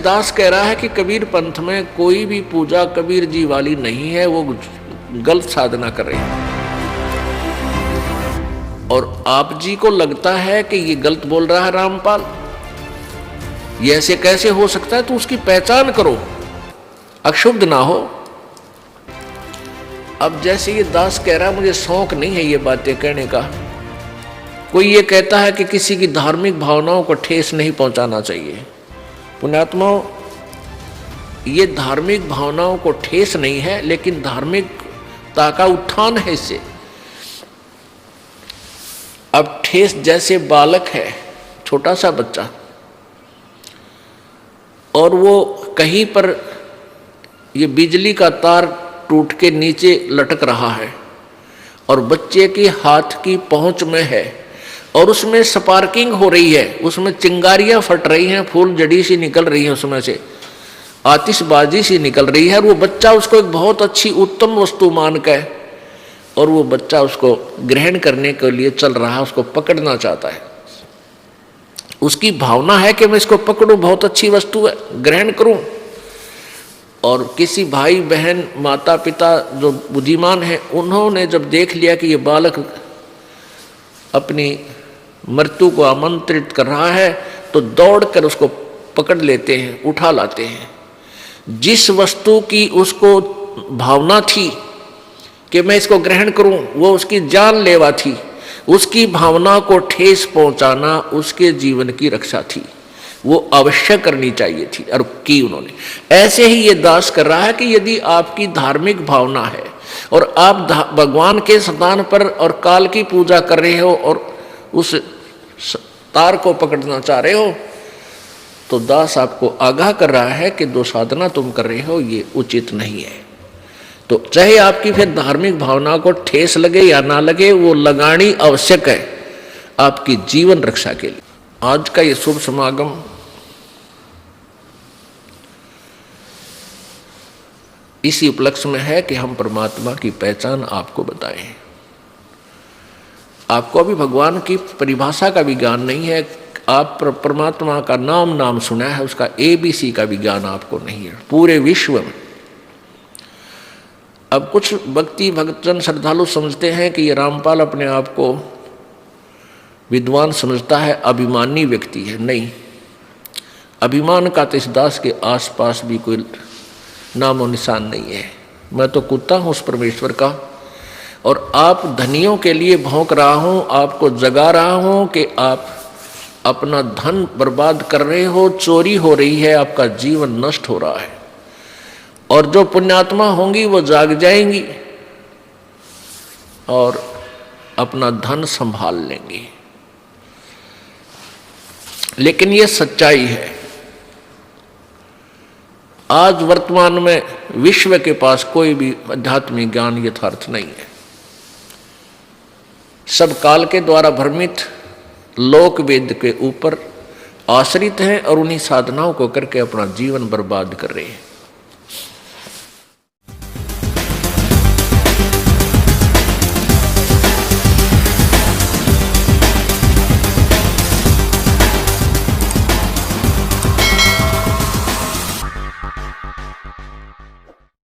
दास कह रहा है कि कबीर पंथ में कोई भी पूजा कबीर जी वाली नहीं है, वो गलत साधना कर रही है। और आप जी को लगता है कि ये गलत बोल रहा है रामपाल, ये ऐसे कैसे हो सकता है? तो उसकी पहचान करो, अक्षुब्ध ना हो। अब जैसे ये दास कह रहा है, मुझे शौक नहीं है ये बातें कहने का। कोई ये कहता है कि किसी की धार्मिक भावनाओं को ठेस नहीं पहुंचाना चाहिए। पुण्यात्माओं, ये धार्मिक भावनाओं को ठेस नहीं है, लेकिन धार्मिकता का उत्थान है इससे। अब ठेस जैसे बालक है, छोटा सा बच्चा, और वो कहीं पर ये बिजली का तार टूट के नीचे लटक रहा है और बच्चे के हाथ की पहुंच में है और उसमें स्पार्किंग हो रही है, उसमें चिंगारियां फट रही हैं, फूल जड़ी सी निकल रही है, उसमें से आतिशबाजी सी निकल रही है, और वो बच्चा उसको एक बहुत अच्छी उत्तम वस्तु मान के, और वो बच्चा उसको ग्रहण करने के लिए चल रहा है, उसको पकड़ना चाहता है। उसकी भावना है कि मैं इसको पकड़ूं, बहुत अच्छी वस्तु है, ग्रहण करूं। और किसी भाई बहन माता पिता जो बुद्धिमान हैं, उन्होंने जब देख लिया कि ये बालक अपनी मृत्यु को आमंत्रित कर रहा है, तो दौड़कर उसको पकड़ लेते हैं, उठा लाते हैं। जिस वस्तु की उसको भावना थी कि मैं इसको ग्रहण करूं, वो उसकी जानलेवा थी। उसकी भावना को ठेस पहुंचाना उसके जीवन की रक्षा थी, वो अवश्य करनी चाहिए थी, और की उन्होंने। ऐसे ही ये दास कर रहा है कि यदि आपकी धार्मिक भावना है और आप भगवान के स्थान पर और काल की पूजा कर रहे हो और उस तार को पकड़ना चाह रहे हो, तो दास आपको आगाह कर रहा है कि जो साधना तुम कर रहे हो ये उचित नहीं है। तो चाहे आपकी फिर धार्मिक भावना को ठेस लगे या ना लगे, वो लगानी आवश्यक है आपकी जीवन रक्षा के लिए। आज का ये शुभ समागम इसी उपलक्ष्य में है कि हम परमात्मा की पहचान आपको बताएं। आपको अभी भगवान की परिभाषा का भी ज्ञान नहीं है, आप परमात्मा का नाम सुना है, उसका ABC का भी ज्ञान आपको नहीं है पूरे विश्व में। अब कुछ भक्ति भक्तजन श्रद्धालु समझते हैं कि ये रामपाल अपने आप को विद्वान समझता है, अभिमानी व्यक्ति है। नहीं, अभिमान का तो इस दास के आसपास भी कोई नामो निशान नहीं है। मैं तो कुत्ता हूँ उस परमेश्वर का, और आप धनियों के लिए भौंक रहा हूँ, आपको जगा रहा हूँ कि आप अपना धन बर्बाद कर रहे हो, चोरी हो रही है, आपका जीवन नष्ट हो रहा है। और जो पुण्यात्मा होंगी वो जाग जाएंगी और अपना धन संभाल लेंगी। लेकिन ये सच्चाई है। आज वर्तमान में विश्व के पास कोई भी आध्यात्मिक ज्ञान यथार्थ नहीं है। सब काल के द्वारा भ्रमित लोक वेद के ऊपर आश्रित हैं और उन्हीं साधनाओं को करके अपना जीवन बर्बाद कर रहे हैं।